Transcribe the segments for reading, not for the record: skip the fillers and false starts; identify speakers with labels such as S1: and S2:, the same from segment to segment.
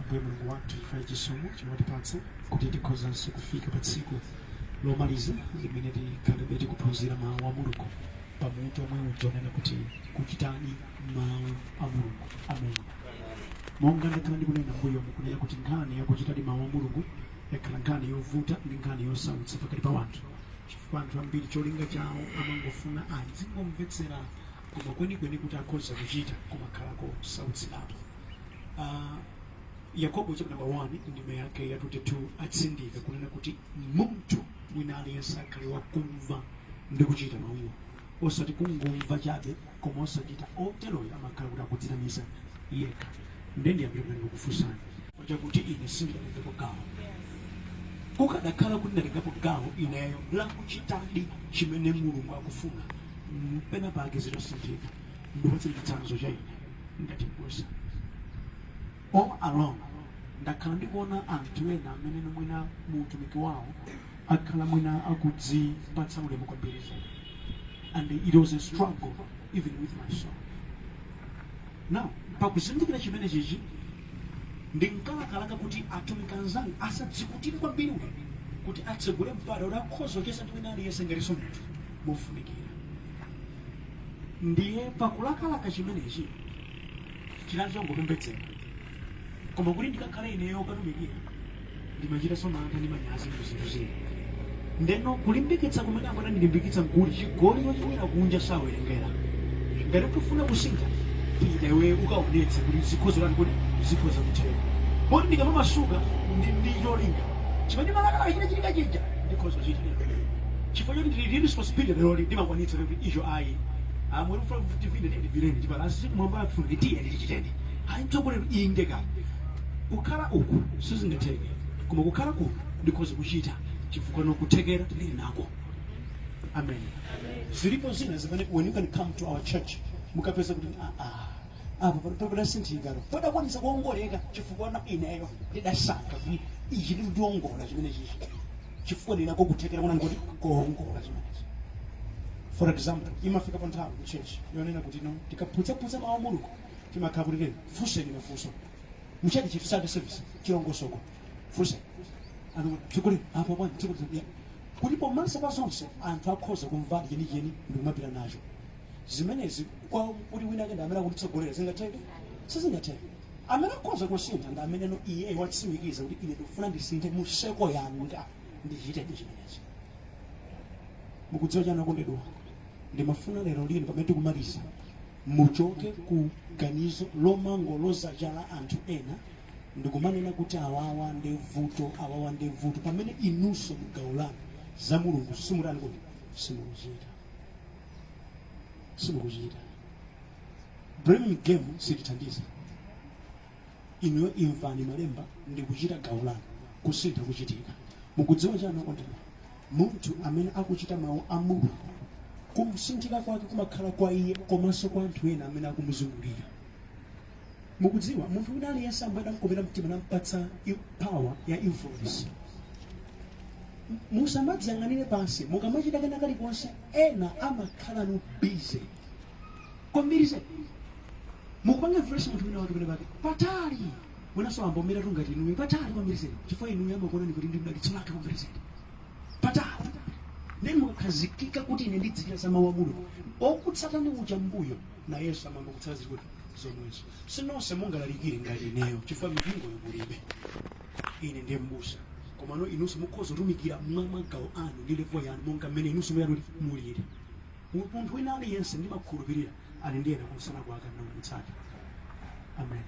S1: Ambuye Mulungu wathu chifukwa chisomo chimotipatsa kuti tikhozanso kufika pa tsiku lomaliza limene tikhale tikuphunzira mawu a Mulungu pamutu omwe ujonena kuti kuchitadi mawu a Mulungu. Amen. Monga ndakhala ndikunena mbuyo mukunena kuti nkhani yakuchitadi mawu a Mulungu yakhala nkhani yovuta ndi nkhani yosautsa pakati pa wanthu, chifukwa anthu ambiri cholinga chawo amangofuna adzingomvetsera koma kwenikweni kuti akhoza kuchita kumakhalako sautsirapo. Yakobo chapter number 1 ndime yake ya 22 atsindika kunena kuti munthu wina aliyense akhale wakumva ndi kuchita mawuwo, osati kungomva chabe koma osachita. Oteroyo amakhala kuti akudziramisa yekha. Ndiyambire kukufunsani pachakuti ine sindinatengapo gawo. Kukadakhala kuti ndatengapo gawo ineyo la kuchitadi chimene Mulungu akufuna, pena pake zitosinthika. Ndipatse chitsanzo cha ine ngati mbusa. All along ndakhala ndikuona anthu ena amene mwina muutumiki wawo akhala mwina akudzipatsa ulemu kwambiri. And it was a struggle even with my soul. Now, pakuzindikira chimene chichi ndinkalakalaka kuti atumiki anzanga asadzikutire kwambiri kuti atsegule mpata kuti akhoza kuchesa ndi wina aliyense ngati munthu mofunikira. Ndiye pakulakalaka chimenechi chinali chongopembedzera, koma kuti ndikakhale ineyo katumikira ndimachita mantha ndi manyazi ndi zinthu zina. Ndeno kulimbikitsa kumene akona ndilimbikitsa nkuti chigoli chochokera kunja sawerengera. Ngati kufuna kusintha inewe ukaonetse kuti zikhozerani kuti zikhoza kuthera. Poti ndikamamasuka ndi cholinga chimene malakalaka chine chilika chija ndikhoza kuchitira. Chifukwa choti ndili responsibility lero ndimakwanitsa kuti icho ayi amwe ufuna kutivine ndi vileni chipalasi sikumwamba afuna kuti ndichitende. Hayi mtsogoleri indeka kukhala uku sizingatheke, koma kukhala kuno ndikhoza kuchita chifukwa nokuthekera tili nako. Amen. Zilipo zina zimene when you can come to our church mukapeza kuti apa pala sinthikalo poda kwanisa kuongoleka chifukwa na ineyo ndidasankha kuti ichi ndiongola chimene chichi chifukwa ndinako kuthekera kuna ngoti kuongola chimene. For example, imafika pa nthawi ku church yonena kuti no tikaphutsa mawu a Mulungu timakhala kuti funseni mafunso muchati chifu Sunday service chilongosoko funse anu tikuli apa bwana tikuli kulipo mansa pa zonse anthu akhoza kumva chenicheni ndi kumapita nacho. Zimenezi kwa kuti wina akenda amene akutitsogolera zingatheke sizingatheke. Amene akhoza kusintha ndi amene no iye watsimikiza kuti ine ndikufuna ndisinthe mu seko yanga ndichite chimenechi. Mukudziwa chana kondedwa ndimafuna lero lino pamene tikumaliza muchoke ku ganizo lomangoloza chala anthu ena ndikumanena kuti awawa ndi vuto pamene inunso mgawo lanu za Mulungu simulani kuti simukuchita. Blaming game sikuthandiza. Inuyo imvani malemba ndikuchita gawo lanu kusintha kuchitika. Mukudziwa chana kondedwa munthu amene akuchita mawu a Mulungu kumsinthika kwake kumakhala kwa iye komanso kwa anthu ena amene akumuzungulira. Mukudziwa munthu wina aliyense amene amukopera mtima nampatsa power ya influence. Musamadziyang'anire pansi mukamachita kena kalikonse ena amakhala no busy kwambiri. Mukupanga influence munthu wina wake pene pake patali mwinaso ambomera tungati inuyo patali kwambiri chifukwa inuyo amakuona kuti ndi mdalitsolake kwambiri patali. Then mukakhazikika kuti ine ndidzichita za mawu a Mulungu okutsatani uja mbuyo na Yesu amamba kutsala zikuti zomwezo. Sinonse mungalalikire ngati ineyo chifukwa mipingo yokulibe. Ine ndiye mbusa koma no inunso mukhoza kutumikira mwamagawo anu ndi level yanu monga mmene inunso mulire. Munthu wina aliyense ndimakhulupirira ali ndiyena kusana kwake namutsata. Amen.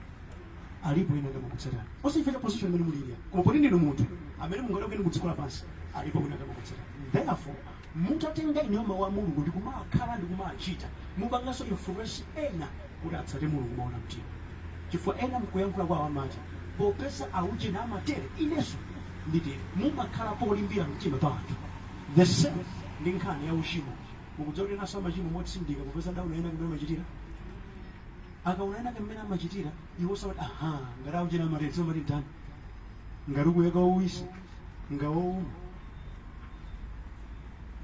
S1: Alipo ina kama kutsata osifika position imene mulire koma poti ndinu munthu amene mungaloke ndi kudzikola pansi alipo ina kama kutsata. Therefore mutatenga ino mawu a Mulungu ndikumakhala ndikumachita mupanganso influence ena kuti atsate Mulungu maona mtima. Chifukwa ena mkuyankhula kwa amati popeza auje na amatere ineso nditi mumakhala polimbira mtima pa anthu. The same ndi nkhani ya uchimo. Mukudziwa kuti naso machimo motsindika popeza dauna ena kumene amachitira akauna kumene amachitira iwo sawati ngati auje na amatere somati ndani ngati kuyeka uwisi ngawo.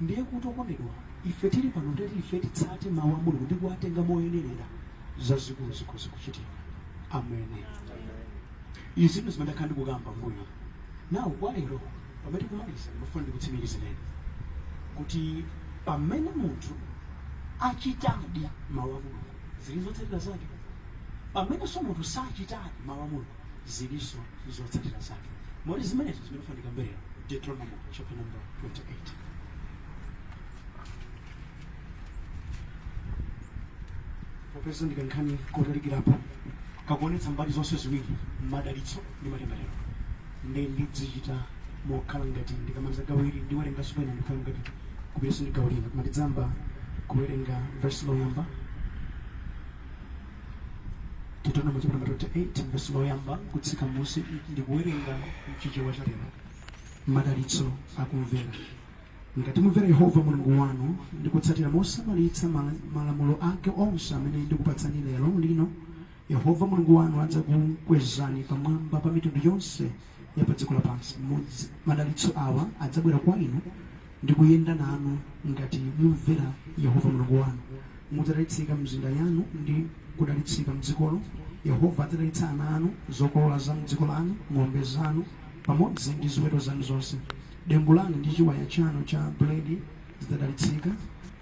S1: Ndiye kuti okondedwa ife tili pano ndeti ife titsate mawu a Mulungu ndi kuwatenga moyenerera zazikulu zikhoza kuchitika. Amen. izinto zimene kandi kukamba mbuyo nawo kwalero pamene kumaliza ndimafuna ndikutsimikizireni kuti pamene munthu achitadi mawu a Mulungu zili zotsatira zake, pamene so munthu sachitadi mawu a Mulungu zilinso zotsatira zake. Moti zimenezo zimene ndikamberera Deuteronomy chapter number 28. Popeza ndikankhani kotalikirapo kakuonetsa mbali zonse ziwiri, madalitso ndi matemberero, ndidzichita mokhala ngati ndikamaliza gawiri ndiwerenga sopena ndikhala ngati kupesa ndi gawo lina. Koma ndidzamba kuwerenga verse loyamba Deuteronomy chapter number 28 verse loyamba kutsika musi, ndikuwerenga mchichewa cha lero. Madalitso akumvera. Ngati mumvera Yehova Mulungu wanu ndi kutsatira mosamalitsa malamulo ake onse amene ndikupatsani lero lino, Yehova Mulungu wanu adzakukwezani pamwamba pa mitundu yonse ya pa dziko lapansi. Madalitso awa adzabwera kwa inu ndi kuyenda nanu ngati mumvera Yehova Mulungu wanu. Mudzadalitsika mzinda yanu ndi kudalitsika mdzikolo. Yehova adzadalitsa ana anu, zokolola za mdziko lanu, ng'ombe zanu pamodzi ndi ziweto zanu zonse. Dengu lanu ndi chiwaya chanu cha buledi zidzadalitsika.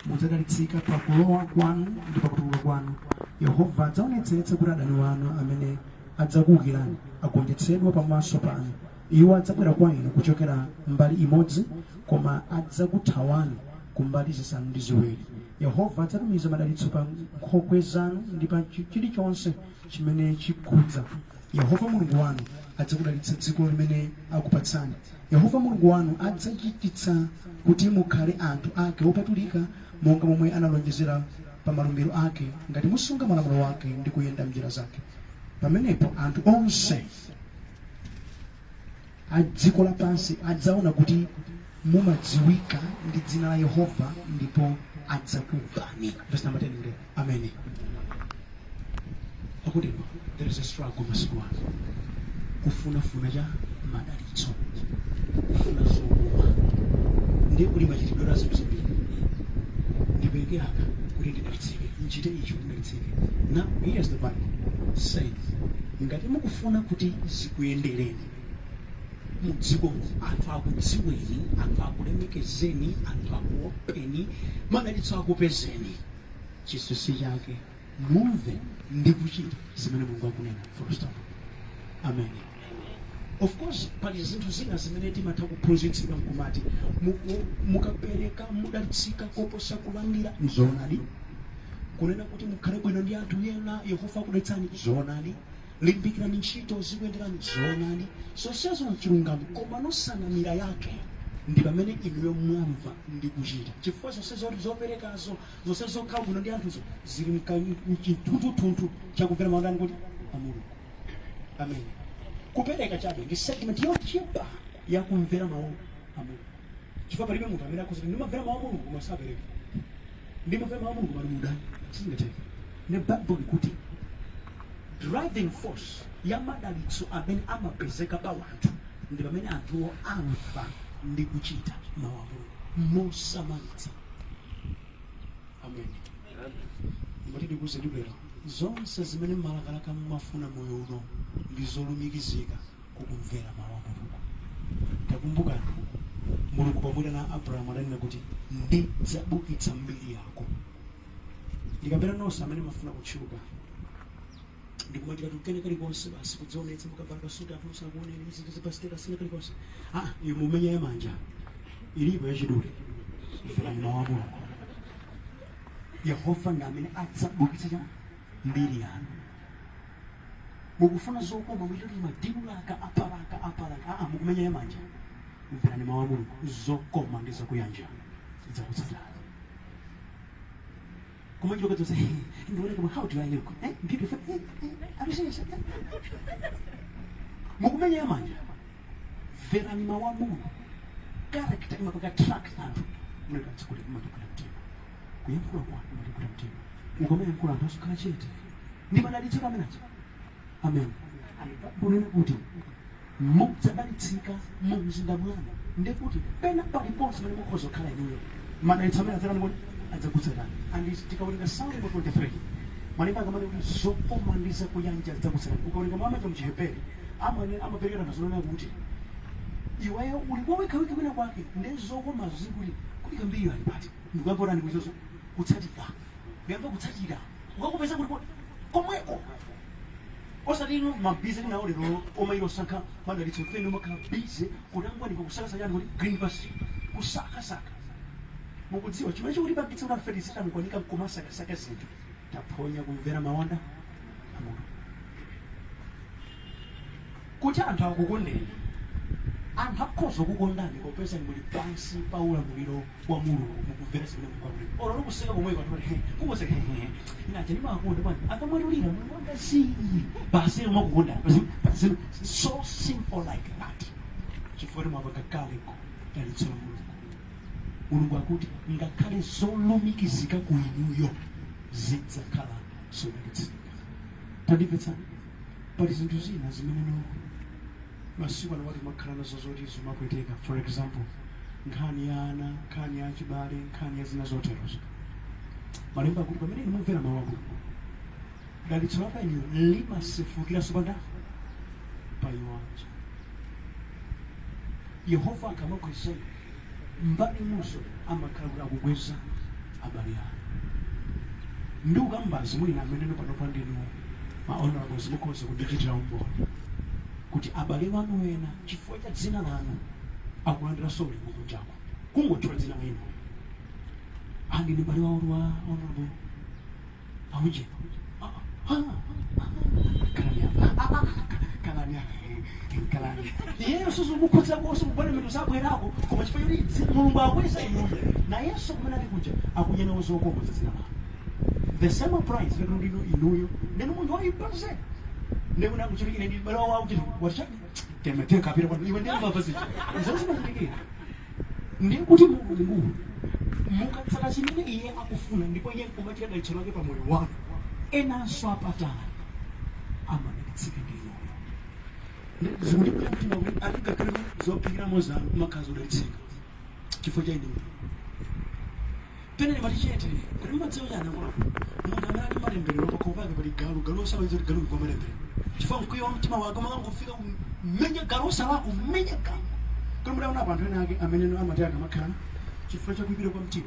S1: Mudzadalitsika pa kulowa kwanu ndi pa kutuluka kwanu. Yehova adzaonetsetsa kuti adani wanu amene adzakuwukirani agonjetsedwa pamaso panu. Iwo adzabwera kwa inu kuchokera mbali imodzi, koma adzakuthawani ku mbali zisanu ndi ziwiri. Yehova adzatumiza madalitso pa nkhokwe zanu ndi pa chilichonse chimene chikhudza. Yehova Mulungu wanu adzakudalitsa dziko limene akupatsani. Yehova Mulungu wanu adzachititsa kuti mukhale anthu ake opatulika, monga momwe analonjezera pa malumbiro ake, ngati musunga malamulo ake ndi kuyenda m'njira zake. Pamenepo anthu onse a dziko lapansi adzaona kuti mumadziwika ndi dzina la Yehova ndipo adzakumvani. Verse number 10. Amen. Akudimba, there is a struggle masiku ano. Kufuna cha madalitso, kufuna zokoma, ndi kulima chitidwera zinthu zambiri. Ndipereke aka kuti ndidalitsike, nchite ichi kuti ndidalitsike. Now here's the Bible saying, ngati mukufuna kuti zikuyendereni mudzikomo, anthu akudziweni, anthu akulemekezeni, anthu akuopeni, madalitso akupezeni, chinsinsi chake mumve ndi kuchita zimene Mulungu akunena. First of all, amen. Of course, pali zinthu zina zimene timatha kuphunzitsidwa mkumati mukapereka mudalitsika koposa kulandira, nzoonadi. Kunena kuti mukhale bwino ndi anthu ena, Yehova akudalitsani, nzoonadi. Limbikirani ntchito zikuyenderani, nzoonadi. Zonsezo mchilungamo, koma nosanamira yake ndi pamene inuyo mwamva ndi kuchita. Chifukwa zonsezo zoperekazo, zonsezo zokhala bwino ndi anthuzo zili mchitututuntu chakumvera mawu anu kuti a Mulungu. Amen. Kupereka chabe ndi segment yochepa ya kumvera mawu a Mulungu. Chifukwa palibe munthu amene akuti ndimamvera mawu a Mulungu koma sapereka. Ndimamvera mawu a Mulungu koma mudani. Singateka. Ne Bible ikuti driving force ya madalitso amene amapezeka pa wanthu ndi pamene anthuwo amva ndi kuchita mawu a Mulungu mosamalitsa. Amen. Ngati ndikuze ndibwera zonse zimene mmalakalaka mmafuna moyo uno ndi zolumikizika kukumvera mawu a Mulungu. Takumbukani Mulungu pamodzi na Abrahamu adanena kuti ndidzabukitsa mbiri yako. Ndikapera nonse amene mafuna kutchuka ndikumatira tukene kalikonse basi kudzionetsa mukavala kasuti anthu musakuoneni zinthu zapasiteka sina kalikonse. Iyo mumenya yamanja ilipo yachidule. Mverani mawu a Mulungu. Yehova ndi amene adzabukitsa mbiri yanu. Mukufuna zokoma mwitoti madimu laka apalaka mukumenya yamanja. Mverani mawu a Mulungu. Zokoma ndi zakuyanja idzakutsatani. Come on, you look at say, how do I look? Beautiful. Are you serious? Mukumenya yamanja. Verani mawu a Mulungu. Character imapaka track anthu. Muleka tsikule kumatukula mtima. Kuyankhula kwanu kumatukula mtima. Mukomenya mkulu anthu asukhala chete. Ndi madalitso kamenacho. Amen. Kunena kuti mudzadalitsika mu mzinda mwanu. Ndikuti pena paliponse pamene mukhoza kukhala inuyo. Madalitso amene adzakani adzakutsatani. And tikawerenga Psalm 23. Malemba akamati kuti zokoma ndi zakuyanja adzakutsatani. Ukawerenga mwa macho mchiheberi amapereka nazonana kuti iweyo uli waweka wiki kwina kwake ndezokomazo zikuti kuti kambiri ali pati ndikuyambotani kuizozo kutsatira ndiyamva kutsatira ukakupeza kuti komweko osati ino mabize nawo lero omairo sanka madalitso feno makhala bize kutangwani kusakasa chani kuti green pass kusakasaka mukudziwa chimene chikuti pabitsa kuti afetisita mukwanika mkumasakasaka zinthu taphonya kumvera mawanda amutu kuti anthu akukondeni anthu akhoza kukondani popeza muli pansi pa ulamuliro wa mulungu mukumvera zimene mukwabwino olo lokuseka komweko atoti kukozeka inacha ndimakonda bwana akamwalulira mulungu si basi umakukonda basi so simple like that chifukwa mwapakakaleko dalitso la mulungu akuti ngakhale zolumikizika ku inuyo zidzakhala zolumikizika tandipetsani pali zinthu zina zimene masiku ano wati makhala nazo zoti zimapweteka. For example, nkhani ya ana, nkhani ya chibale, nkhani ya zina zoterozo. Malemba akuti pamene mumvera mawu a Mulungu dalitso la panyu limasefukira sopanda pa iwanja. Yehova akamakweza mbali muso amakhala kuti akugweza abale anu. Ndikukamba zimwina amene pano pandinu ma honorables mukhoza kundichitira umboni kuti abale wanu wena chifukwa cha dzina lanu akulandira soli mukunjako kungotchula dzina lanu andi ndi bale wawo wa honorable auje kalani iyeyo suzukukhudza kuso kubona mntu zabwerako koma chifukwa choti mulungu akweza inuyo na yesu kumene ali kunja akunyena uzokoma za dzina lanu the same price lero ndino inuyo ndeno munthu wayipaze ndekuna kuchulika ndi bale wawo kuti wachani temeteka kapira kwa iwe ndiye mbava zicho zosina kutikira ndi kuti mulungu mukatsala chimene iye akufuna ndipo iye kumatira dalitso lake pa moyo wanu enanso apatala amadalitsika ndiyo zikundipula kuti makuti atikakhala zopikiramo zanu kumakhala zodalitsika chifukwa cha inuyo pene matichete kuti mumadziwa chana kwako munthu amene ali malemberero pakopake pali galu osawaiza kuti galu kwa malemberero chifukwa mkwiyo wa mtima wako makangofika kumenya galu osawako mmenya galu kuli mudaona apa anthu ena ake amene amati akamakhala chifukwa chakuipira kwa mtima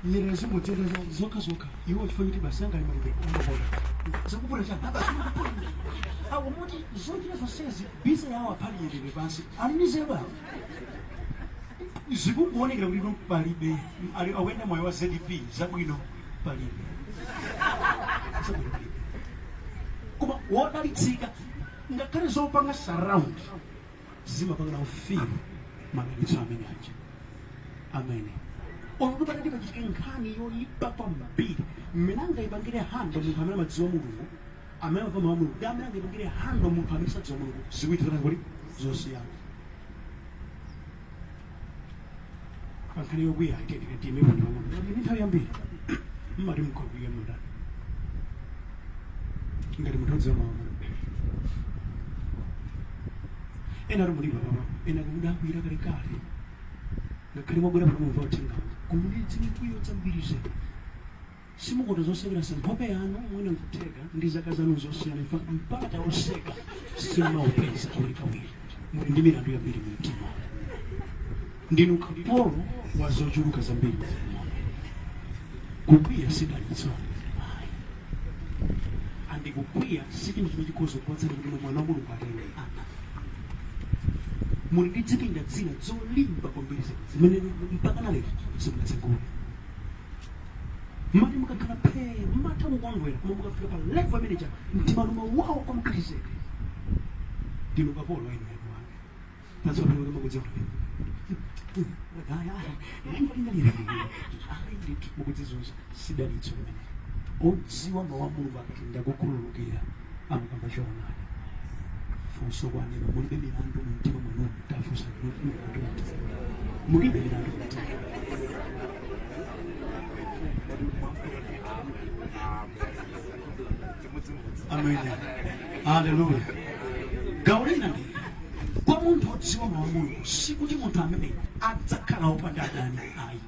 S1: nyerera zimodzera zokha iwo chifukwa kuti basi angali malemberero amakonda zakupula chana abasimakupula awo muti zochita zonsezi biza yawo aphaliyerere pansi ali mizeba zikungoonekera kuti ino palibe awenda moyo wa ZDP zabwino palibe koma wodalitsika ngakhale zopanga surround zimapanga ufiru madalitso amene aja amene olutu patati pachitike nkhani yoyipa kwambiri mmene angayipangire hando munthu amene amadziwa mulungu amene amva mawu a mulungu ndi amene angayipangire hando munthu amene sadziwa mulungu zikuitirana kuti zosiyana kankani yokwiya itekere time kuti wamuna nthawi yambiri mmati mkhokuya muda ngati munthu odziwa mawu a mulungu ena alimulipa papa ena kumudakwira kalekale ngakhale mwabwera pano mumva uthenga kumulidzi mikwiyo zambirize simukuti zosekera sa nkhope yanu mwina nkuteka ndi zaka zanu zosiyana ifa mpata oseka simumaupeza kawirikawiri muli ndi milandu yambiri mu mtima ndinu kapolo wa zochuluka zambiri kukwiya sidalitso andi kukwiya si chinthu chimene chikhoza kupatsani kuti mwana wa mulungu atenge ana muli ndi dzipinda dzina zolimba kwambiri zimene mpaka na lero simunatsegula mmati mukakhala phee mmatha kukondwera koma mukafika pa level manager mtima luma wawo kwamakhalizeka ndinu kapolo wa inu yanu wake tatsopano kuti mukudziwa mukudzizunza sidalitso limene odziwa mawu a mulungu akati ndakukhululukira amakamba choonadi funso kwanema mulibe milandu mu mtima mwanu tafunsa mulibe milandu mu mtima amen haleluya gaulina ndi kwa munthu odziwa mawu a mulungu sikuti munthu amene adzakhala opanda adani ayi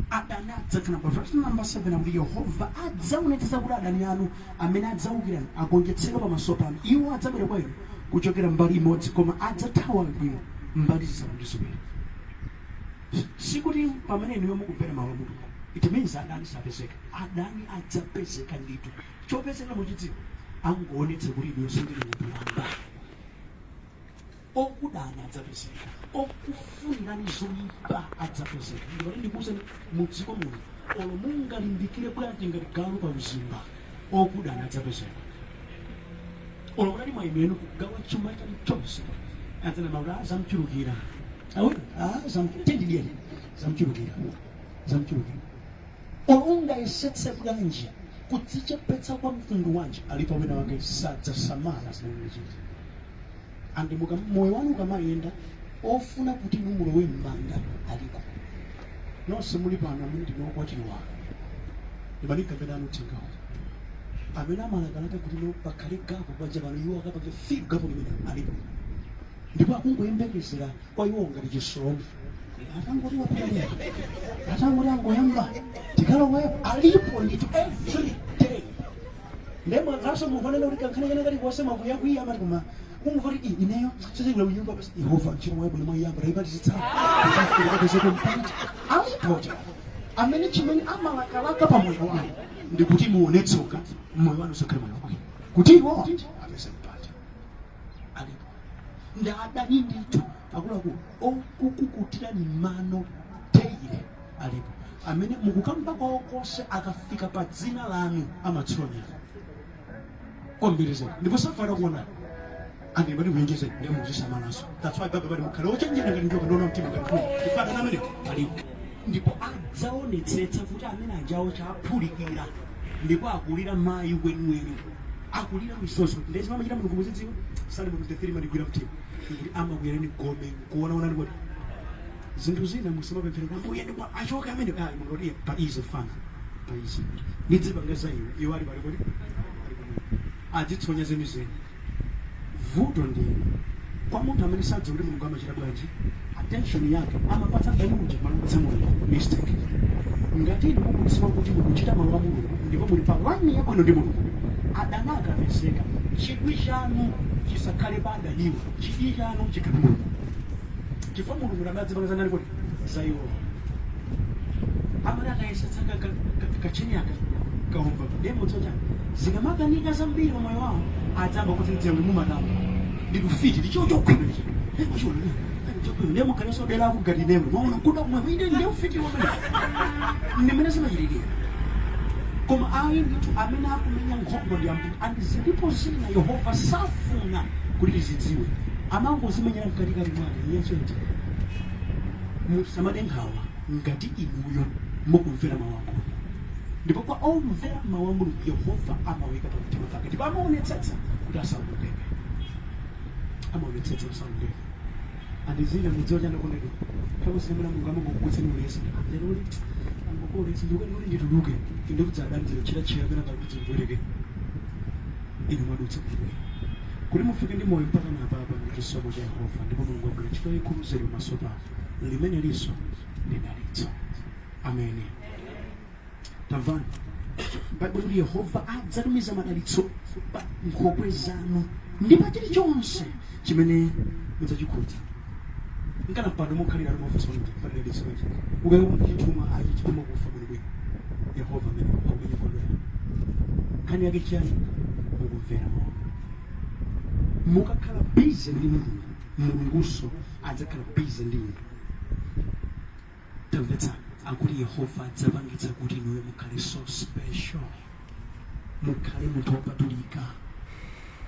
S1: adani adzakhala pa verse number 7 akuti yehova adzaonetsa kuti adani anu amene adzaukirani agonjetsedwa pamaso panu iwo adzabwera kwa inu kuchokera mbali imodzi koma adzathawa bwino mbali zisanu ndi ziwiri. Sikuti pamene inuyo mukumvera mawu a Mulungu it means adani sapezeka. Adani adzapezeka ndithu. Chopezeka muchidziwa angoonetse kuti inuyo sindili munthu wamba. Okudana adzapezeka, okufunirani zoyipa adzapezeka. Ndikati ndikuwuze mudziko muno olo mungalimbikire bwanji ngati galu pa mzimba, okudana adzapezeka. Olo kuti mwa inu kugawa chuma chanu chonse adzana mauta zamchulukira. Zamtendidiyeni zamchulukira. Olo ungayesetse bwanji kudzichepetsa kwa mtundu wanji alipo wina wake sadzasamala zinamuchita. Andi moyo wanu ukamayenda ofuna kuti mulowe m'manda aliko. Nonse muli pano amene ndinokwatiwa ndimanika pena anutingawo amene amalakalaka kuti no pakhale gapo paja pano iwo akapanga filu gapo limene alipo, ndipo akungoyembekezera kwa iwo ngati chisomo atangoti wapalea atangoti angoyamba tikalowepo alipo ndithu every day. Ndemo ngaso mufanele kuti kankhane ngati kuwasema kuyakwiya amati koma kumva kuti ineyo sezingula unyumba basi Yehova nchimo webo limwe yamba raibatizitsa alipoja amene chimene amalakalaka pa moyo wanu ndi kuti muonetsoka moyo wanu usakhale moyo wabwino kuti iwo apeze mpata alipo. Ndadani ndithu akuluakulu okukukutirani mano teire alipo amene mukukamba kwawo konse akafika pa dzina lanu amatsironyera kwambiriza ndipo safara kuona andi bali kuyenjeza ndi muzisamalaso. That's why baba bali mukhala ochenjera ngati njoka ndona mtima ngati ifana namene alipo, ndipo adzaonetsetsa kuti amene ajawo chaphulikira ndipo akulira mayi wenwenu akulira misoso. Ndezi mamachita mulungu muzidziwa sali mulungu 33 madigwira mtima kuti amakwera ni gome kuona kuti zinthu zina musamapemphera kwambuye ndipo achoka amene mulodiya paize fana paize nidzipangeza iwo ali pali kuti adzitsonya zemizeni. Vuto ndi kwa munthu amene sadza kuti mulungu amachita bwanji attention yake amapatsa gani kuti malungutsa mulungu mistake. Ngati inu mukudziwa kuti mukuchita mawu a mulungu ndipo muli pa line yabwino ndi mulungu adani akapezeka chidwi chanu chisakhale pa adaniwo, chidwi chanu chikhale mulungu. Chifukwa mulungu amadzipangisa nali kuti zaiwo amene akayesetsa kachenyaka kaumva demo tsocha zikamakanika zambiri pa moyo wawo adzamba kuti nzewe mumadama ndikufiti ndichochokhwina ndemo kaleso dela kugati nemo maona kuda kumwabide ndio fiti wamene ndimene zimachitikira. Koma ayi ndithu amene akumenya nkhondo ndi ambuye andizilipo zina Yehova safuna kuti tizidziwe amangozimenyera mkatikati mwake yesoiti musamade nkhawa ngati inuyo mukumvera mawu a Mulungu. Ndipo kwa omvera mawu a Mulungu Yehova amaweka pa mtima pake ndipo amaonetsetsa kuti asaoneke. Amaonetsetsa asaoneke. Andizina mudziwa chana kondedwa kama sinamuna Mulungu amangokukutseni ulesi lero uli angokolesi ndikweni uli ndituluke inde kudzadamdzira chira pena pakuti mbwereke inu mwadutsa kuti mufike ndi moyo mpaka napapa ndi chisomo cha Yehova ndipo Mulungu wabwera ntchito yaikulu zero maso pano limene liso lidalitso. Ameni. Tamvani Baibulo kuti Yehova adzatumiza madalitso pa nkhokwe zanu ndi pa chilichonse chimene mudzachikhudza. Nkana pano mukhalira mofesa kuti padalitso kuti ukachituma chituma kufa bwino Yehova amene akumenya kondo kani yake chiyani mukumvera mawu mukakhala busy ndi Mulungu mulunguso adzakhala busy ndi inu. Tamvetsa akuti Yehova adzapangitsa kuti inuyo mukhale so special, mukhale munthu wopatulika,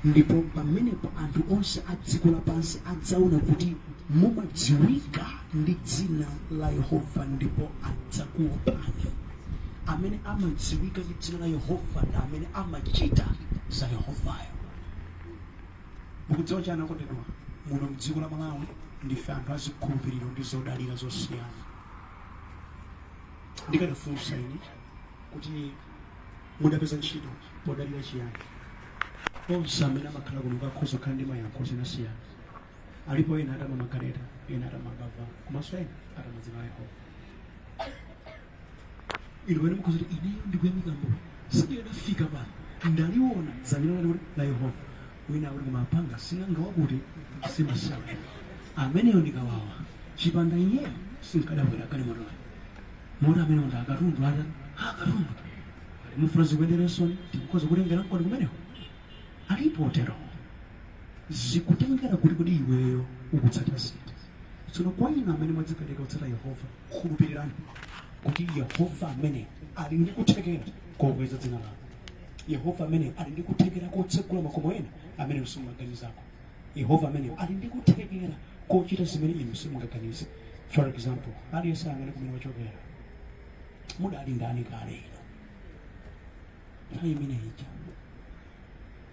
S1: ndipo pamenepo anthu onse a dziko lapansi adzaona kuti mumadziwika ndi dzina la Yehova ndipo adzakuopani. Amene amadziwika ndi dzina la Yehova ndi amene amachita za Yehovayo. Mukudziwa chana kondedwa muno mdziko la Malawi ndife anthu azikhulupiriro ndi zodalira zosiyana. Ndikanafunsa ini kuti mudapeza ntchito podalira chiyani. Onse amene amakhala kuno akhoza kukhala ndi mayankho osiyanasiyana. Alipo ena atama magaleta, ena atama mbava, komanso ena atama dzina la Yehova. Inu wene mukhoza kuti ineyo ndikuyamika Mulungu sindinafika pano ndaliona dzina la Yehova wina uri kumapanga sinanga wakuti simasala ameneyo ndikawawa chipanda iye sinkadabwera kale mota amene munthu akatundu akatundu ali mufuna zikuendereso tikukoza kutengera mkoni kumenewo alipo otero zikutengera kuti iweyo ukutsata ziti tsono kwa ina amene mwadzikadeka kutsata Yehova khulupirirani kuti Yehova amene ali ndi kuthekera kokweza dzina lako Yehova amene ali ndi kuthekera kotsegula makomo ena amene simumaganizako Yehova amene ali ndi kuthekera kochita zimene inu simungaganize. For example, aliyense amene kumene wachokera mudali ndani kale ino nthawi imene ija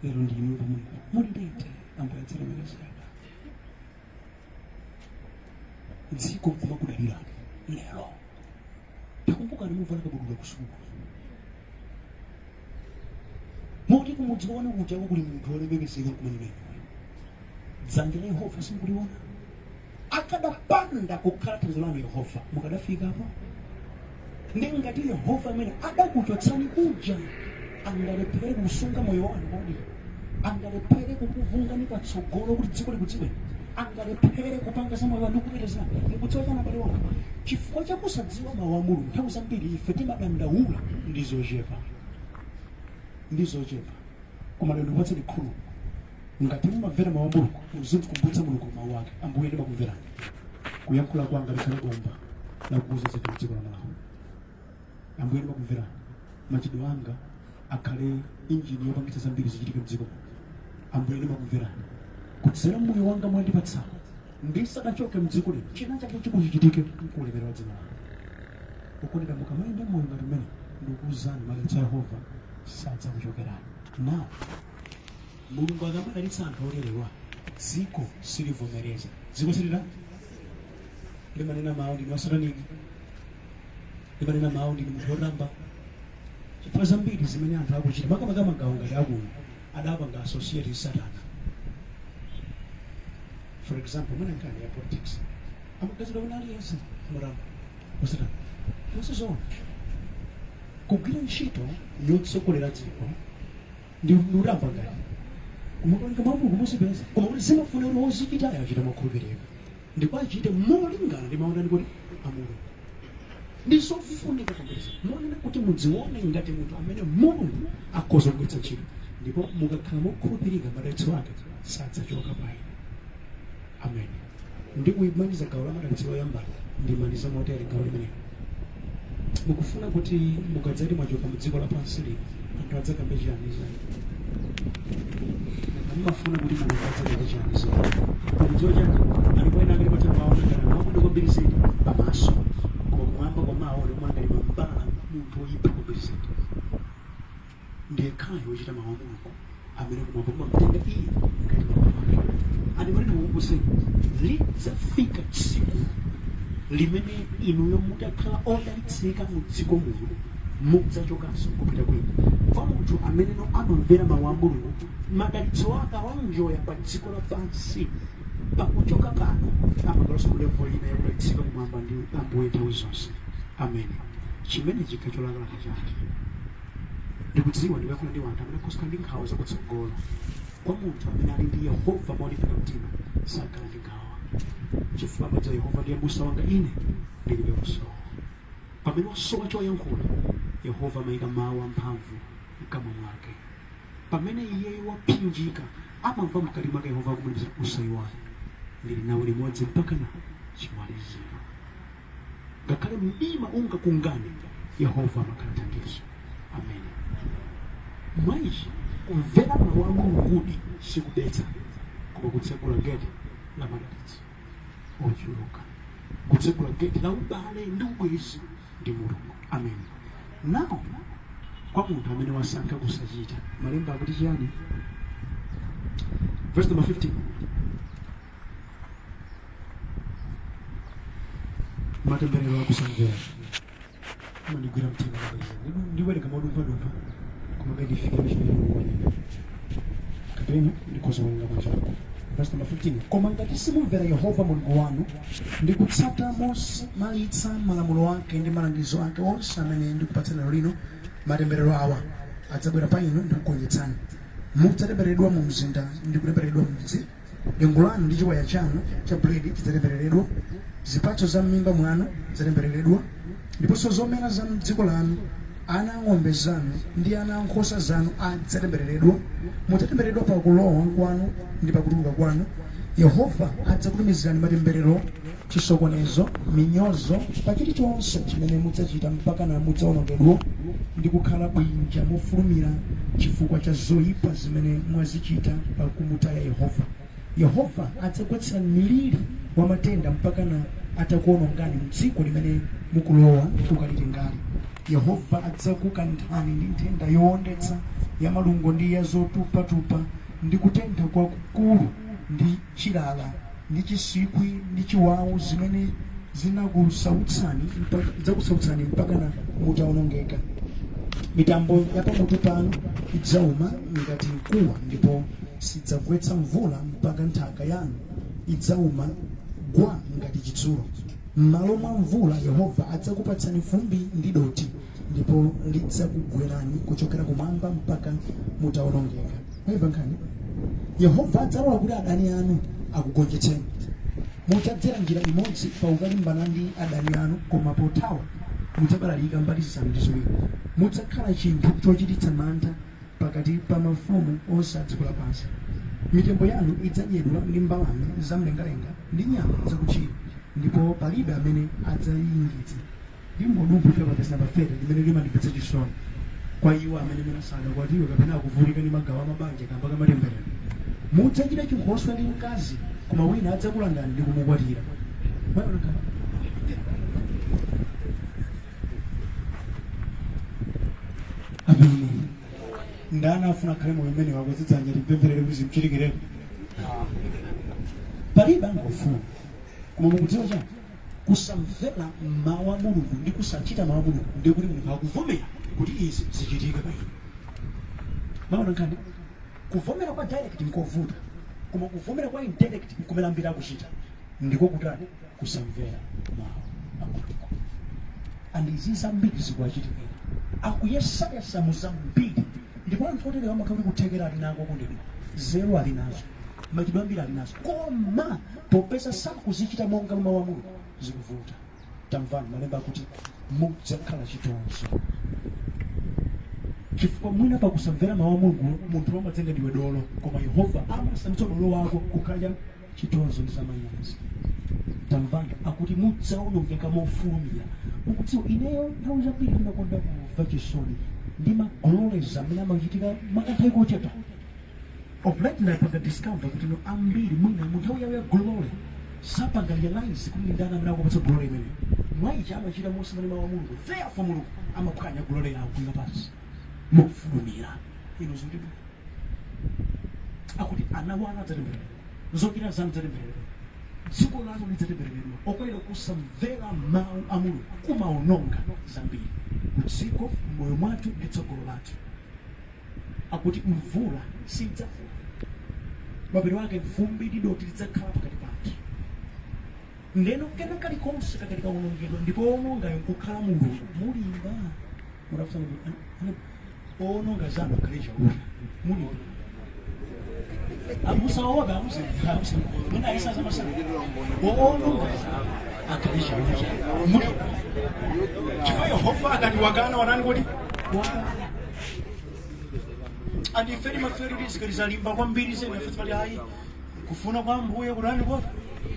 S1: lero ndinu pamene mulilete ambuyatsira mekesiyaka dziko kuma kudalirani lero takumbuka nimuvala kabudula kusuku moti kumudziona kuchako kuli munthu wolemekeseka kumeneko dzanja la Yehova simukuliona akadapanda kukhala thandizo lanu Yehova mukadafikapo ndingati Yehova amene adakuchotsani kuja angalephere kusunga moyo wanu kodi angalephere kukuvungani patsogolo kuti dziko likudziweni angalephere kupanga moyo wanu kupitiriza mukudziwa kana pali wanu chifukwa chakusadziwa mawu a Mulungu nthawi zambiri ife timadandaula ndizochepa koma lero ndikupatseni khulu ngati mumamvera mawu a Mulungu muzimkumbutsa Mulungu mawu ake ambuye ndimakumverani kuyankhula kwanga likhale bomba lakukuza zinthu m'dziko la Malawi ambuye ndimakumverani machitidwe anga akhale injini yopangitsa zambiri zichitike m'dziko ambuye ndimakumverani kudzera moyo wanga mwandipatsa ndisadachoke m'dziko lino china chake chikuchichitike mkulemerera dzina lanu ukondera mukamayenda moyo ngati mmene ndikuwuzani madalitso a Yehova sadzakuchokerani nawo Mulungu akamadalitsa anthu olerewa dziko silivomereza dziko silira limanena mawu ndinu asataniki limanena mawu ndinu munthu woramba chifukwa zambiri zimene anthu akuchita makamaka magawo ngati akuno adapanga associate satana. For example, mwina nkani ya politics amakazira kuna aliyense muramba wasatana yonse kugwira ntchito yotsokolera dziko ndi uramba ngati umukoneka mabuku musipeza koma kuti zimafuna kuti wozichitayo achita makhulupiriro ndipo achite molingana ndi maonani kuti amulungu ndizofunika kwambiri monena kuti mudzione ngati munthu amene Mulungu akhoza kugwiritsa ntchito ndipo mukakhala mokhulupirika madalitso ake sadzachoka pa inu. Amen. Ndikuyimaliza gawo la madalitso oyamba ndimaliza motere gawo limenelo mukufuna kuti mukadzati mwachoka mudziko lapansi lino anthu adzakambe chiyanizo mumafuna kuti Mulungu adzakamba chiyanizo mudziwa chake alipoena akali patamaonekana makuda kwambiri zedi pamaso koma kumwamba kwamaona kumanga lima mbala munthu oyipa kwambiri zedi ndiye khayo wochita mawu a Mulungu amene kumwamba kumamtenga iye ngati mwana wake animalini mukumbuseni lidzafika tsiku limene inuyo mutakhala odalitsika mu dziko muno mudzachokanso kupita kwina kwa munthu amene amamvera mawu a Mulungu madalitso ake awanjoya pa dziko lapansi pakuchoka pano amakalanso ku level ina yakudalitsika kumwamba ndi ambuye nthawi zonse. Amen. Chimene chikha cholakalaka chake ndikudziwa ndikuyakula ndi wanthu amene akhoza ndi nkhawa zakutsogolo kwa munthu amene ali ndi Yehova molimbika mtima sakhala ndi nkhawa chifukwa amadziwa Yehova ndiye m'busa wanga ine ndilibe kusowa pamene wasowa choyankhula Yehova amayika mawu amphamvu mkamwa mwake pamene iye wapsinjika amamva mkati mwake Yehova akumulimbikitsa usayiwale ndili nawe limodzi mpaka na chimaliziro ngakhale mdima ungakungane Yehova amakhala thandizo. Amen. Maishi kumvera mawu a Mulungu sikubetsa koma kutsegula gate la madalitso ochuluka kutsegula gate la ubale ndi ubwezi ndi Mulungu. Amen. Now kwa munthu amene wasankha kusachita malemba akuti chiyani? Verse number 15. Matemberero akusamvera amandigwira mtima ndiwereka madumpha koma ngandifike mchimene kapena ndikhoza kulenga machako. Verse number 15. Koma ngati simumvera Yehova Mulungu wanu ndi kutsata malitsa malamulo ake ndi malangizo ake onse amene ndikupatsani lero lino matemberero awa adzabwera pa inu ndi kukugonjetsani
S2: mudzatembereredwa mu mzinda ndi kutembereredwa mudzi. Dengu lanu ndi chiwaya chanu cha buledi chidzatembereredwa. Zipatso za m'mimba mwanu zidzatembereredwa. Ndiponso zomera za m'dziko lanu, ana ang'ombe zanu ndi ana ankhosa zanu adzatembereredwa. Mudzatembereredwa pa kulowa kwanu ndi pakutuluka kwanu. Yehova adzakutumizirani matemberero, chisokonezo, minyozo pa chilichonse chimene mudzachita mpaka na mudzaonongedwa ndi kukhala bwinja mofulumira chifukwa cha zoyipa zimene mwazichita pa kumutaya Yehova. Yehova adzagwetsani miliri wa matenda mpaka na atakuonongani m'dziko limene mukulowa kukalitengali. Yehova adzakukanthani ndi nthenda yowondetsa ya malungo ndi ya zotupatupa ndi kutentha kwakukulu ndi chilala ndi chiswikwi ndi chiwawu zimene zidzakusautsani mpaka na mutaonongeka. Mitambo ya pamutu panu idzauma ngati mkuwa ndipo sidzagwetsa mvula mpaka nthaka yanu idzauma gwa ngati chitsulo. M'malo mwa mvula Yehova adzakupatsani fumbi ndi doti ndipo lidzakugwerani kuchokera kumwamba mpaka mutaonongeka. Nkhani Yehova adzalola kuti adani anu akugonjetseni. Mudzadzera njira imodzi pa ukalimbana ndi adani anu, koma pothawa mudzabalalika mbali zisanu ndi ziwiri. Mudzakhala chinthu chochititsa mantha pakati pa mafumu onse a dziko lapansi. Mitembo yanu idzadyedwa ndi mbalame zamlengalenga ndi nyama zakutchire, ndipo palibe amene adzayingitsa. Ndingodumbu fika pa namba 30 limene limandipetsa chisoni kwa iwo amene munasadakwatiwe kapena akuvulika ndi magawo amabanja kamba kamatemberero. Mudzachita chinkhoswe ndi mkazi, koma wina adzakulandani ndi kumukwatira. Ameni. Ndani afuna khale moyo umene wakuzidzanja timpempherere kuti zimchitikireni. Palibe angofuna, koma mukudziwa chani? Kusamvera mawu a Mulungu ndi kusachita mawu a Mulungu ndi kuti munthu akuvomera kuti izi zichitike pa inu. Maona nkhani? Kuvomera kwa direct nkovuta, koma kuvomera kwa indirect nkumelambira kuchita ndiko kutani kusamvera mawu a Mulungu. And izi zambiri zikuwachitikira akuyesayesa mu zambiri, ndipo anthu oterewa amakhala kuthekera ali nako kundidwa zero ali nazo, machidwe ambiri ali nazo, koma popeza sakuzichita monga mawu a Mulungu zikuvuta. Tamvani malemba akuti mudzakhala chitonzo. Chifukwa mwina pa kusamvera mawu a Mulungu munthu amadzenga ndiwe dolo, koma Yehova amasandutsa dolo wako kukhala chitonzo ndi zamanyazi. Tamvani akuti mudzaonongeka mofulumira. Ukudziwa ineyo nthawi zambiri ndimakonda kumva chisoni ndi magololeza amene amachitika makanthawi kochepa. Of late life akadiscover kuti no ambiri mwina munthawi yawo ya golole sapanga realize kuti ndani amene akupatsa golole imene mwaicha amachita mosamani mawu a Mulungu. Therefore Mulungu amaphwanya golole yawo kuima pansi mofulumira. Ino zinthu akuti ana wana adzatembereredwa, zokira zanu adzatembereredwa, dziko lanu lidzatembereredwa. Okwera kusamvera mawu a Mulungu kumaononga zambiri kudziko, moyo mwathu ndi tsogolo lathu. Akuti mvula sidzafuna, mapero wake vumbi ndi doti lidzakhala pakati pathu. Ndeno kena kalikonse kakati kaonongedwa ndipo onongayo nkukhala Mulungu mulimba. Murafuna ononga zanu kaleja uli mulimba. Amusaoga amusa muna isa sama sana ononga akaleja uli mulimba. Chifukwa Yehova akatiwakana wanani kuti andi feri maferi rizikaliza limba kwambiri zene fetipali hayi kufuna kwa mbuye kurani kwa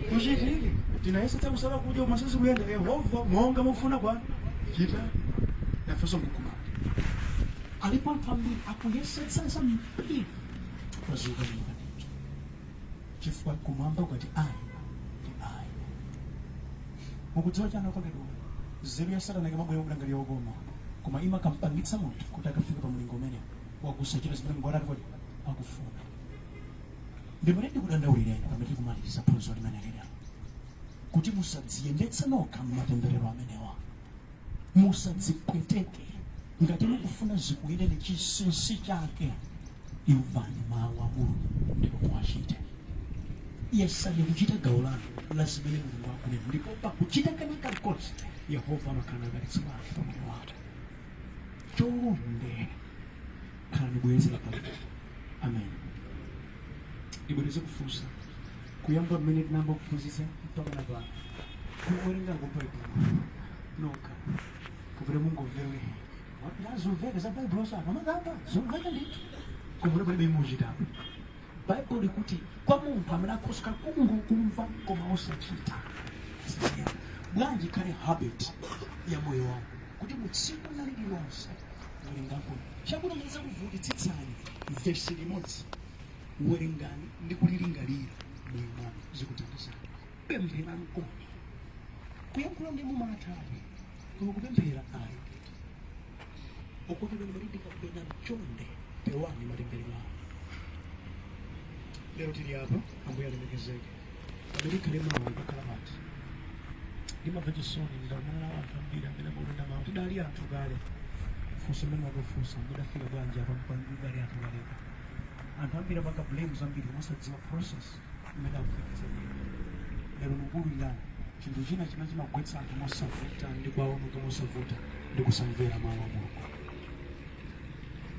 S2: kuchitike tinayesa takusala kuja umasasi kuyenda Yehova monga mufuna kwa kita nafeso mkumana alipo mpambiri akuyesetsa zambiri wazuka nyika ndicho chifukwa kumwamba ukati ai mukudziwa chana kwa kedu zeru ya satana kama moyo mlangali ogoma kuma ima kampangitsa munthu kuti akafika pa mlingo umene wakusachira zimene ngwarati kuti akufuna. Ndimuleti kudandaulira pamene kumaliza phunziro limene lero kuti musadziyendetsa nokha mmatemberero amenewa, musadzipweteke ngati mukufuna zikuyendeni chinsinsi chake. Imvani mawu a Mulungu ndipo muwachite. Yesani kuchita gawo lanu la zimene Mulungu akunena, ndipo pakuchita kalikonse Yehova amakhala akalitsa wake pa moyo wake. Chonde khalani bwezi la pamene
S1: Amen. Iboneze kufunsa kuyamba mmene tinamba kuphunzitsa mpaka na pano kuwerenga ngopaibulo noka kupita mungomvewe nazomveka za baibulo saka makamba zomveka ndithu kumene palibe imuchitapo baibulo likuti kwa munthu amene akhosoka kumva koma osachita bwanji khale habit ya moyo wako kuti mutsiku lililonse werengako chakulemeza kuvutitsitsani vesi limodzi werengani ndi kulilingalira moyo wanu zikuthandizani pemphera mkoni kuyankhula ndi mumathawe koma kupemphera ayi okuti pene malindikapena mchonde pewani matemberero awo lero tili apa ambuye alemekezeke pamene ikhale mawa ikakhala pati ndimamva chisoni ndaonana anthu ambiri amene akulonda mawu tidali anthu kale funso mmene wakufunsa mudafika bwanji apa mpangidali anthu kaleka anthu ambiri apanga blame zambiri komasadziwa process imene akufikitsa lero mukulirana chinthu china chimene chimagwetsa anthu mosavuta ndi kwaonuka mosavuta ndi kusamvera mawu a mulungu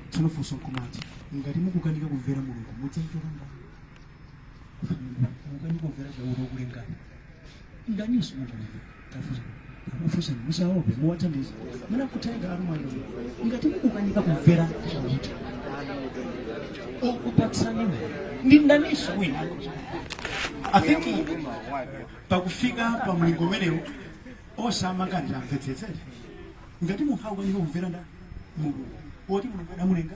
S1: tsono funso nkumati ngati mukukanika kumvera mulungu mudzamvera ndani mukanika kumvera gawulo okulengani ndaniso mukulengani tafusa musaope muwathandiza muna kutenga alumalo ngati mukukanika kumvera chauta okupatsaniwe ndi ndaniso wina I think pakufika pa mlingo umenewo osamangandira mvetsetsere ngati munthu akukanika kumvera nda mulungu oti mulungu adamulenga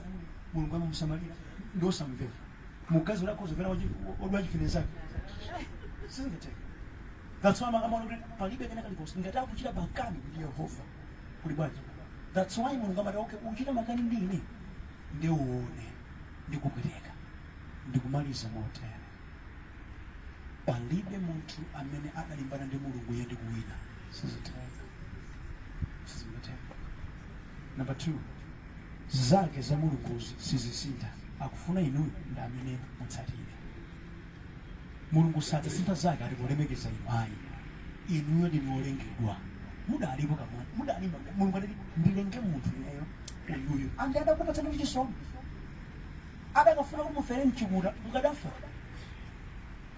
S1: mulungu amamusamalira ndi osamvera mukazi ulakhoza odwa chifinezake sizingateka. That's why amaona palibe kena kalikosi ngati akuchita makani ndi Yehova kuli bwanji. That's why mulungu amati okay uchita makani ndine ndi uone ndi kupweteka ndi kumaliza motere. Palibe munthu amene adalimbana ndi mulungu yende kuwina sizingateka. Number 2, zake za mulungu sizisintha akufuna inuyo ndi amene mutsatire. Mulungu sadzasintha zake alikulemekeza inu ayi inuyo ndi olengedwa mudalipo kamwe mudalimba mulungu ati ndilenge munthu ineyo uyuyu andi adakupatsani ndi chisomo adakafuna kumufere mchikuta mukadafa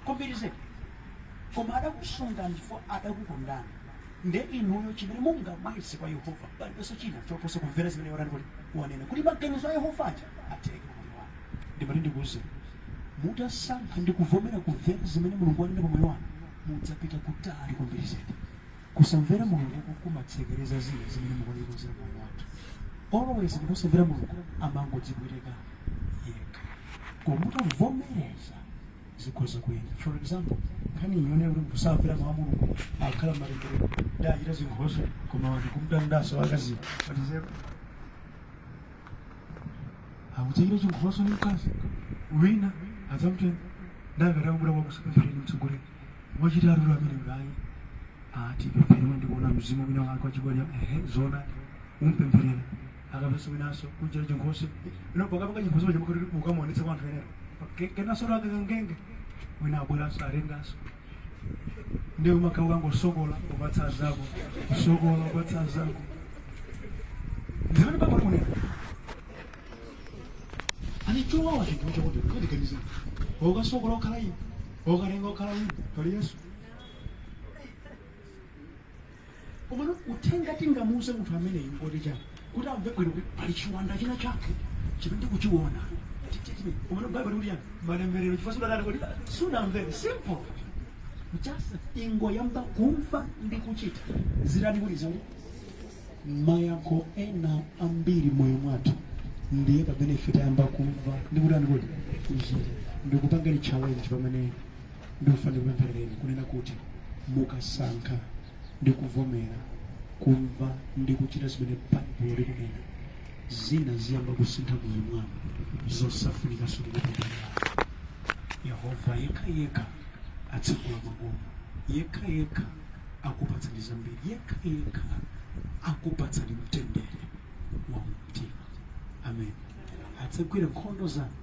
S1: kombirize koma adakusunga ndifo adakukondani nde inuyo chimene mungabwise kwa Yehova palibenso china choposa kumvera zimene yorani kuti wanena kuti maganizo a Yehova aja ateke moyo wanu. Ndimati ndikuze mutasankha ndi kuvomera kumvera zimene mulungu wanena pamoyo wanu mudzapita kutali kwambiri. Kusamvera mulungu kumatsekereza zina zimene mukulikonzera moyo wathu. Always mukusamvera mulungu amangodzipweteka yekha koma mutavomereza zikhoza kuyenda. For example kani yone uri kusamvera mawu mulungu akhala malembero dachita zinthu koma wandi kumtandaso wakazi patizero akuchira chinthu ni mkazi wina adzamutenda ndakatambula kwakusapemphera mtsogoleni wachita alulu amene ulayi ati pempherera ndikuona mzimu wina wake wachibwanya zona umpempherera akapeso winaso kunjira chinkhoso inopakapaka chinkhoso chamakati mukamuonetsa kwa anthu enero kenaso lake kangenge wina abweranso alengaso ndiye umakhawu kangosokola upatsa zako kusokola upatsa zako ndimene pamwe kunena anichowawa chinthu chakuti kadiganiza okasokola okhala ine okalenga okhala ine pali Yesu umene uthenga tingamuuze munthu ameneyi ngoti chake kuti amve bwino kuti pali chiwanda china chake chimene ndikuchiona umene Bible kuti yani malemberero chifasudadala kuti sunamvere simple just ingoyamba kumva ndi kuchita zirani kuti zali mayako ena ambiri moyo mwathu ndiye pa benefit ayamba kumva ndikuti andikuti kuchita ndikupanga challenge pamene ndikufanira kupempherereni kunena kuti mukasankha ndikuvomera kumva ndikuchita zimene Bible likunena zina ziyamba kusintha moyo mwanu zosafunika sukupempherera. Yehova yekha atsegula makomo yekha akupatsani zambiri yekha akupatsani mtendere wa mtima. Amen. Atsegwire nkhondo zanu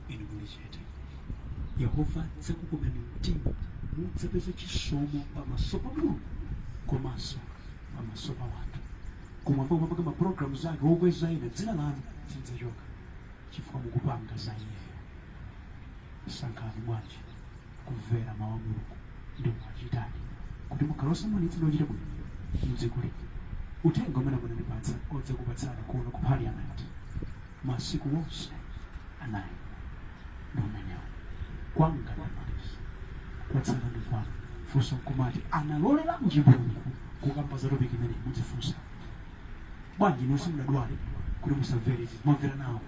S1: inu muli chete. Yehova adzakukomani mtima mudzapeza chisomo pamaso pa Mulungu komanso pamaso pa wanthu. Kumwamba mwapaka maprogramu zake okweza ine dzina lanu silidzachoka chifukwa mukupanga za Iyeyo. sankhani bwanji kumvera mawu a Mulungu ndi mwachitadi kuti mukhale osamanitsa ndi ochita bwino mdziko lino. Uthenga umene munandipatsa odza kupatsani kuno ku Parliament masiku wonse anayi ndi umenewo. Kwanga ndamaliza kwatsala ndi kwanu. Funso nkumati analolera Mulungu kukamba za topic imene mudzifunsa bwanji inu simudadwale kuti musamvere izi mwamvera nawo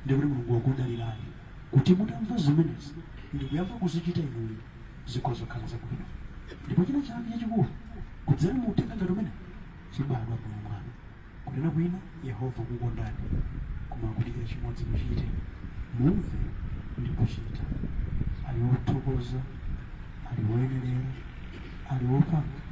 S1: ndikuti Mulungu wakudalirani kuti mutamva zimenezi ndikuyamba kuzichita inuyo zikhoza kukhala zabwino. Ndipo china chake chachikulu kudzera mu uthenga ngati umene chibadwa mmoyo mwanu kunena kwina Yehova kukondani koma kudikira chimodzi muchite mumve ndi kuchita. Ali wothokoza, ali woyenerera, ali wopambana